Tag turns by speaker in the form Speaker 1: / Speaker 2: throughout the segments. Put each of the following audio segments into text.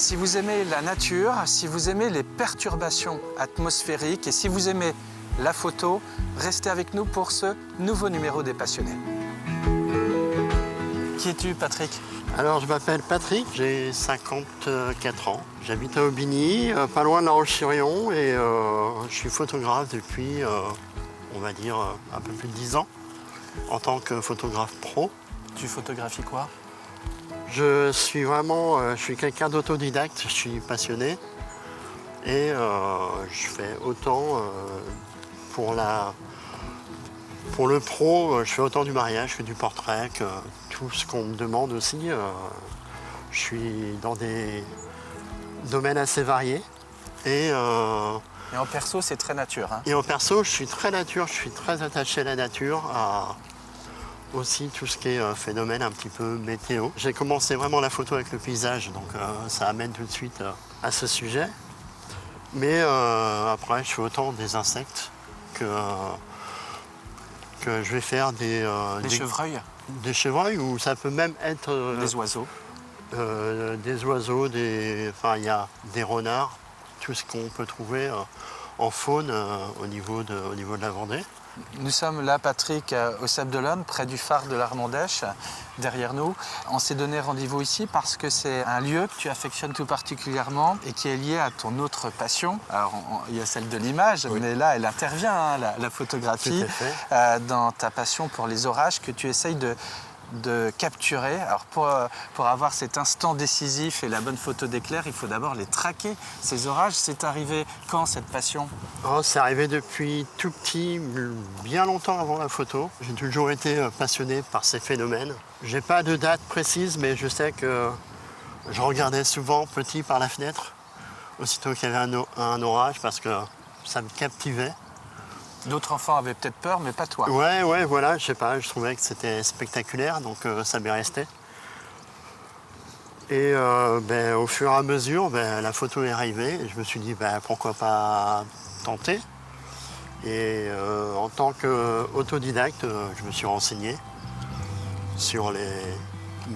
Speaker 1: Si vous aimez la nature, si vous aimez les perturbations atmosphériques et si vous aimez la photo, restez avec nous pour ce nouveau numéro des Passionnés. Qui es-tu, Patrick?
Speaker 2: Alors, je m'appelle Patrick, j'ai 54 ans. J'habite à Aubigny, pas loin de La Roche-sur-Yon, et je suis photographe depuis, on va dire, un peu plus de 10 ans, en tant que photographe pro.
Speaker 1: Tu photographies quoi?
Speaker 2: Je suis quelqu'un d'autodidacte, je suis passionné, et je fais autant pour le pro, je fais autant du mariage que du portrait, que tout ce qu'on me demande aussi. Je suis dans des domaines assez variés. Et
Speaker 1: en perso, c'est très nature. Hein.
Speaker 2: Et en perso, je suis très nature, je suis très attaché à la nature, à aussi tout ce qui est phénomène un petit peu météo. J'ai commencé vraiment la photo avec le paysage, donc ça amène tout de suite à ce sujet. Mais après, je fais autant des insectes que je vais faire des
Speaker 1: chevreuils.
Speaker 2: Des chevreuils, ou ça peut même être
Speaker 1: des oiseaux.
Speaker 2: Des oiseaux, il y a des renards, tout ce qu'on peut trouver en faune au niveau de la Vendée.
Speaker 1: Nous sommes là, Patrick, au Sable d'Olonne, près du phare de l'Armandèche, derrière nous. On s'est donné rendez-vous ici parce que c'est un lieu que tu affectionnes tout particulièrement et qui est lié à ton autre passion. Alors, il y a celle de l'image, oui. Mais là, elle intervient, hein, la photographie, dans ta passion pour les orages que tu essayes de capturer. Alors pour avoir cet instant décisif et la bonne photo d'éclair, il faut d'abord les traquer. Ces orages, c'est arrivé quand, cette passion?
Speaker 2: C'est arrivé depuis tout petit, bien longtemps avant la photo. J'ai toujours été passionné par ces phénomènes. J'ai pas de date précise, mais je sais que je regardais souvent petit par la fenêtre, aussitôt qu'il y avait un orage, parce que ça me captivait.
Speaker 1: D'autres enfants avaient peut-être peur, mais pas toi.
Speaker 2: Ouais, voilà, je sais pas, je trouvais que c'était spectaculaire, donc ça m'est resté. Et au fur et à mesure, la photo est arrivée, et je me suis dit, pourquoi pas tenter. Et en tant qu'autodidacte, je me suis renseigné sur les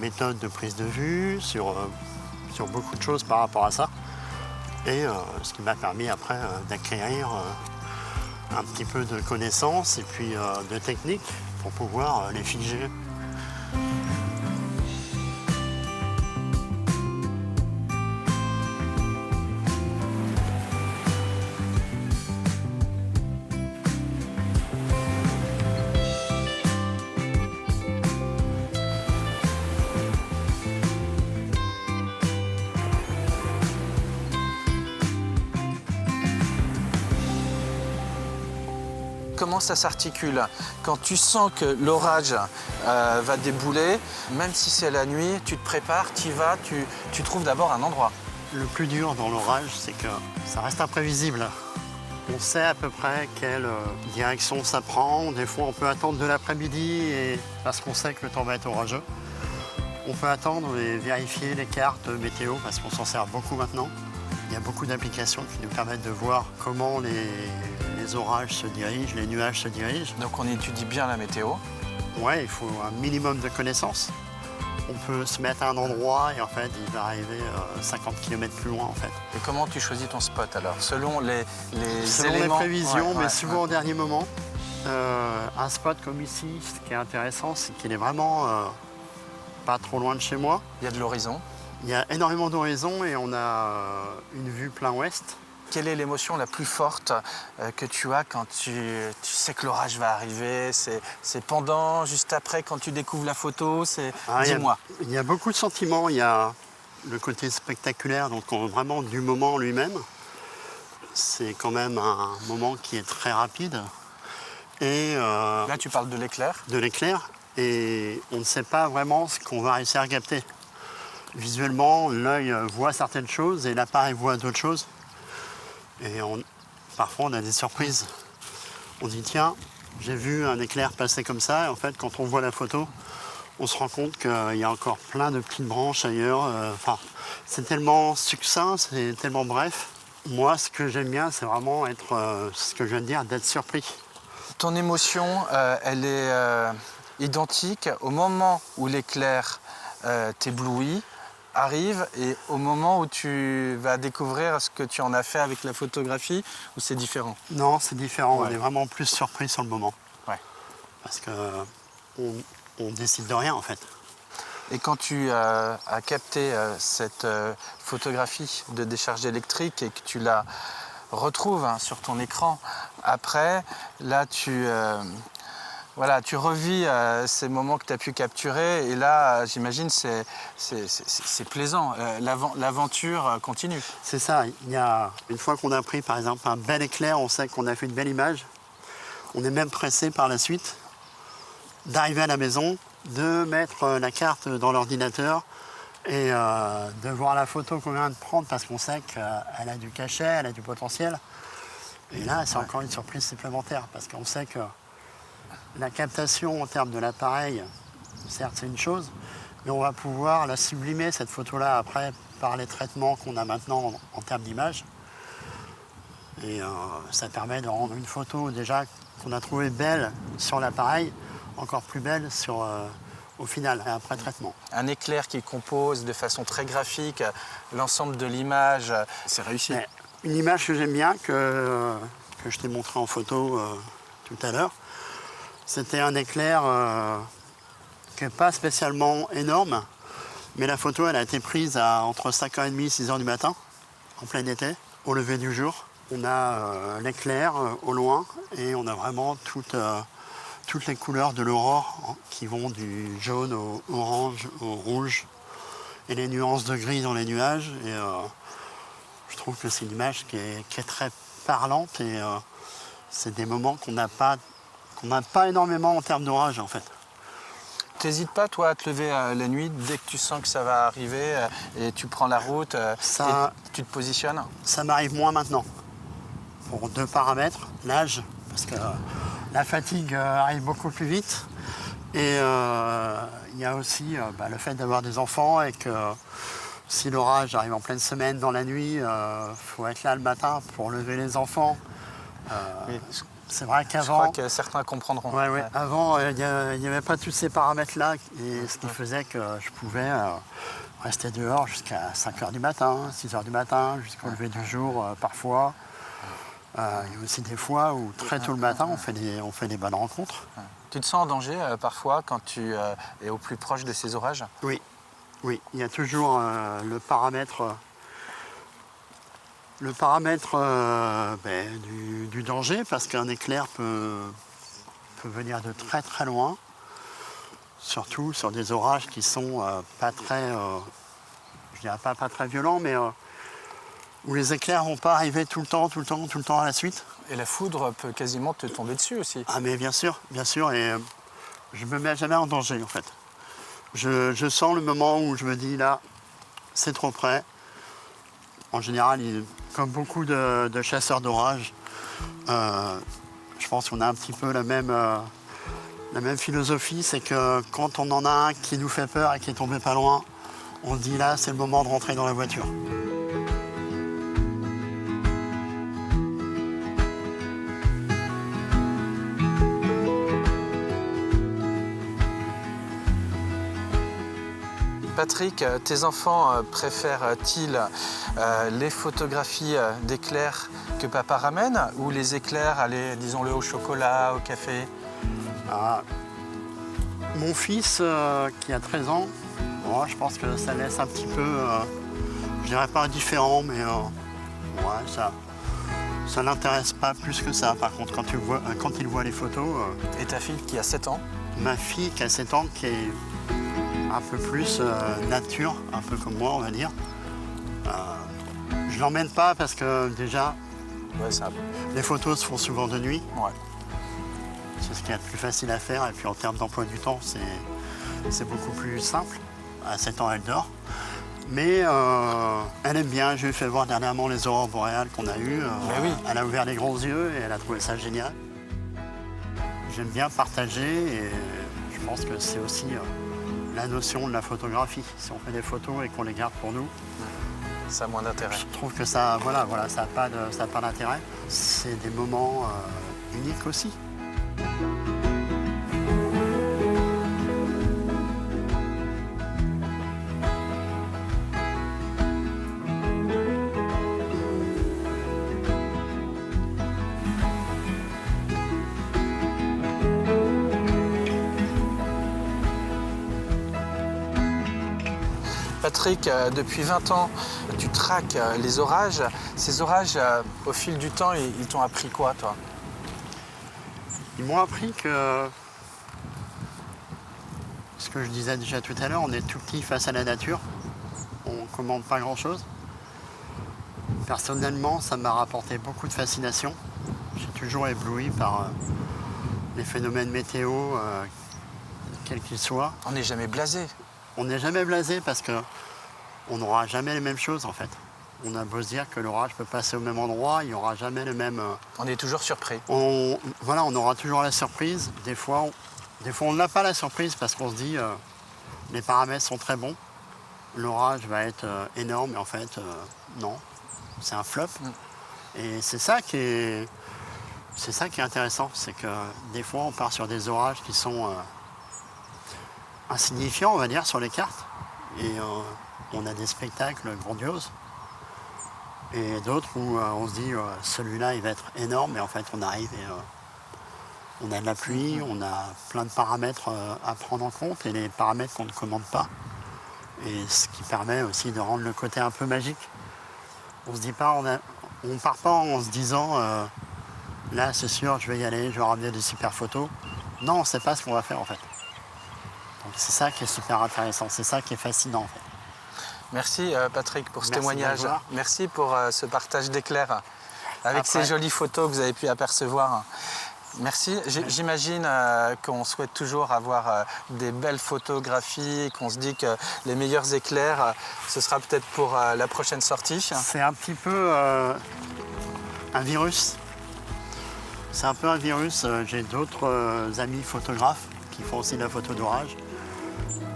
Speaker 2: méthodes de prise de vue, sur beaucoup de choses par rapport à ça. Et ce qui m'a permis après d'acquérir un petit peu de connaissances et puis de techniques pour pouvoir les figer.
Speaker 1: Comment ça s'articule? Quand tu sens que l'orage va débouler, même si c'est la nuit, tu te prépares, tu y vas, tu trouves d'abord un endroit.
Speaker 2: Le plus dur dans l'orage, c'est que ça reste imprévisible. On sait à peu près quelle direction ça prend. Des fois, on peut attendre de l'après-midi parce qu'on sait que le temps va être orageux. On peut attendre et vérifier les cartes météo parce qu'on s'en sert beaucoup maintenant. Il y a beaucoup d'applications qui nous permettent de voir comment les orages se dirigent, les nuages se dirigent.
Speaker 1: Donc on étudie bien la météo.
Speaker 2: Ouais, il faut un minimum de connaissances. On peut se mettre à un endroit et en fait, il va arriver 50 km plus loin en fait.
Speaker 1: Et comment tu choisis ton spot alors? Selon les
Speaker 2: Selon
Speaker 1: éléments...
Speaker 2: les prévisions, mais souvent au dernier moment. Un spot comme ici, ce qui est intéressant, c'est qu'il est vraiment pas trop loin de chez moi.
Speaker 1: Il y a de l'horizon.
Speaker 2: Il y a énormément d'horizon et on a une vue plein ouest.
Speaker 1: Quelle est l'émotion la plus forte que tu as quand tu sais que l'orage va arriver? C'est pendant, juste après, quand tu découvres la photo? Dis-moi.
Speaker 2: Il y a beaucoup de sentiments. Il y a le côté spectaculaire, donc vraiment du moment lui-même. C'est quand même un moment qui est très rapide. Et,
Speaker 1: là, tu parles de l'éclair?
Speaker 2: De l'éclair. Et on ne sait pas vraiment ce qu'on va réussir à capter. Visuellement, l'œil voit certaines choses et l'appareil voit d'autres choses. Et parfois, on a des surprises. On dit, tiens, j'ai vu un éclair passer comme ça. Et en fait, quand on voit la photo, on se rend compte qu'il y a encore plein de petites branches ailleurs. C'est tellement succinct, c'est tellement bref. Moi, ce que j'aime bien, c'est vraiment être, ce que je viens de dire, d'être surpris.
Speaker 1: Ton émotion, elle est identique au moment où l'éclair t'éblouit arrive et au moment où tu vas découvrir ce que tu en as fait avec la photographie, ou c'est différent?
Speaker 2: Non, c'est différent.
Speaker 1: Ouais.
Speaker 2: On est vraiment plus surpris sur le moment.
Speaker 1: Ouais.
Speaker 2: Parce qu'on décide de rien en fait.
Speaker 1: Et quand tu as capté cette photographie de décharge électrique et que tu la retrouves sur ton écran, après, là, tu revis ces moments que tu as pu capturer et là, j'imagine, c'est plaisant. L'aventure continue.
Speaker 2: C'est ça. Une fois qu'on a pris par exemple un bel éclair, on sait qu'on a fait une belle image. On est même pressé par la suite d'arriver à la maison, de mettre la carte dans l'ordinateur et de voir la photo qu'on vient de prendre parce qu'on sait qu'elle a du cachet, elle a du potentiel. Et là, c'est encore une surprise supplémentaire parce qu'on sait que la captation en termes de l'appareil, certes c'est une chose, mais on va pouvoir la sublimer cette photo-là après par les traitements qu'on a maintenant en termes d'image. Et ça permet de rendre une photo déjà qu'on a trouvée belle sur l'appareil, encore plus belle au final, après traitement.
Speaker 1: Un éclair qui compose de façon très graphique l'ensemble de l'image, c'est réussi.
Speaker 2: Mais une image que j'aime bien, que je t'ai montré en photo tout à l'heure, c'était un éclair qui n'est pas spécialement énorme, mais la photo elle a été prise entre 5h30 et 6h du matin, en plein été, au lever du jour. On a l'éclair au loin et on a vraiment toutes les couleurs de l'aurore qui vont du jaune au orange, au rouge et les nuances de gris dans les nuages. Et je trouve que c'est une image qui est très parlante et c'est des moments qu'on n'a pas énormément en termes d'orage en fait.
Speaker 1: T'hésites pas, toi, à te lever la nuit dès que tu sens que ça va arriver et tu prends la route et tu te positionnes?
Speaker 2: Ça m'arrive moins maintenant. Pour 2 paramètres, l'âge, parce que la fatigue arrive beaucoup plus vite. Et il y a aussi le fait d'avoir des enfants et que si l'orage arrive en pleine semaine dans la nuit, il faut être là le matin pour lever les enfants.
Speaker 1: Oui.
Speaker 2: C'est vrai qu'avant...
Speaker 1: Je crois que certains comprendront.
Speaker 2: Ouais. Avant, il n'y avait pas tous ces paramètres-là, et ce qui faisait que je pouvais rester dehors jusqu'à 5h du matin, 6h du matin, jusqu'au lever du jour parfois. Il y a aussi des fois où très tôt le matin, on fait des bonnes rencontres.
Speaker 1: Tu te sens en danger parfois quand tu es au plus proche de ces orages?
Speaker 2: Oui, il y a toujours le paramètre du danger, parce qu'un éclair peut venir de très très loin, surtout sur des orages qui sont pas très, je dirais pas très violents, mais où les éclairs vont pas arriver tout le temps à la suite.
Speaker 1: Et la foudre peut quasiment te tomber dessus aussi.
Speaker 2: Ah mais bien sûr, et je me mets jamais en danger en fait. Je sens le moment où je me dis là, c'est trop près. En général, comme beaucoup de chasseurs d'orage, je pense qu'on a un petit peu la même philosophie, c'est que quand on en a un qui nous fait peur et qui est tombé pas loin, on se dit là, c'est le moment de rentrer dans la voiture.
Speaker 1: Patrick, tes enfants préfèrent-ils les photographies d'éclairs que papa ramène ou les éclairs, allez, disons-le, au chocolat, au café?
Speaker 2: Mon fils, qui a 13 ans, je pense que ça laisse un petit peu, je dirais pas indifférent, mais ça l'intéresse pas plus que ça. Par contre, quand il voit les photos...
Speaker 1: Et ta fille qui a 7 ans?
Speaker 2: Ma fille qui a 7 ans, qui est un peu plus nature, un peu comme moi, on va dire. Je l'emmène pas parce que déjà, les photos se font souvent de nuit.
Speaker 1: Ouais.
Speaker 2: C'est ce qui est le plus facile à faire. Et puis en termes d'emploi du temps, c'est beaucoup plus simple. À 7 ans, elle dort. Mais elle aime bien. Je lui ai fait voir dernièrement les aurores boréales qu'on a eues. Elle a ouvert les grands yeux et elle a trouvé ça génial. J'aime bien partager et je pense que c'est aussi la notion de la photographie. Si on fait des photos et qu'on les garde pour nous,
Speaker 1: ça a moins d'intérêt.
Speaker 2: Je trouve que ça n'a pas d'intérêt. C'est des moments uniques aussi.
Speaker 1: Patrick, depuis 20 ans, tu traques les orages. Ces orages, au fil du temps, ils t'ont appris quoi, toi?
Speaker 2: Ils m'ont appris que, ce que je disais déjà tout à l'heure, on est tout petit face à la nature. On ne commande pas grand-chose. Personnellement, ça m'a rapporté beaucoup de fascination. J'ai toujours ébloui par les phénomènes météo, quels qu'ils soient.
Speaker 1: On n'est jamais blasé.
Speaker 2: On n'est jamais blasé parce qu'on n'aura jamais les mêmes choses en fait. On a beau se dire que l'orage peut passer au même endroit, il n'y aura jamais le même...
Speaker 1: On est toujours surpris.
Speaker 2: Voilà, on aura toujours la surprise. Des fois, on n'a pas la surprise parce qu'on se dit les paramètres sont très bons. L'orage va être énorme et en fait, non. C'est un flop. Et c'est ça qui est intéressant. C'est que des fois, on part sur des orages qui sont insignifiants, on va dire, sur les cartes. Et on a des spectacles grandioses. Et d'autres où on se dit celui-là il va être énorme et en fait on arrive et on a de la pluie, on a plein de paramètres à prendre en compte et les paramètres qu'on ne commande pas. Et ce qui permet aussi de rendre le côté un peu magique. On se dit pas, on part pas en se disant là c'est sûr je vais y aller, je vais ramener des super photos. Non, on ne sait pas ce qu'on va faire en fait. Donc c'est ça qui est super intéressant, c'est ça qui est fascinant en fait.
Speaker 1: Merci Patrick pour ce
Speaker 2: Merci
Speaker 1: témoignage.
Speaker 2: Grégoire.
Speaker 1: Merci pour ce partage d'éclairs avec ces jolies photos que vous avez pu apercevoir. Merci. J'imagine qu'on souhaite toujours avoir des belles photographies, qu'on se dit que les meilleurs éclairs, ce sera peut-être pour la prochaine sortie.
Speaker 2: C'est un petit peu un virus. C'est un peu un virus. J'ai d'autres amis photographes qui font aussi de la photo d'orage.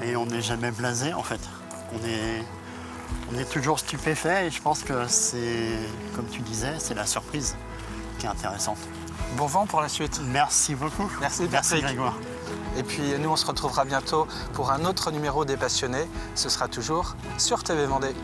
Speaker 2: Et on n'est jamais blasé en fait. On est toujours stupéfait et je pense que c'est, comme tu disais, c'est la surprise qui est intéressante.
Speaker 1: Bon vent pour la suite.
Speaker 2: Merci beaucoup.
Speaker 1: Merci Patrick.
Speaker 2: Merci Grégoire.
Speaker 1: Et puis nous, on se retrouvera bientôt pour un autre numéro des Passionnés. Ce sera toujours sur TV Vendée.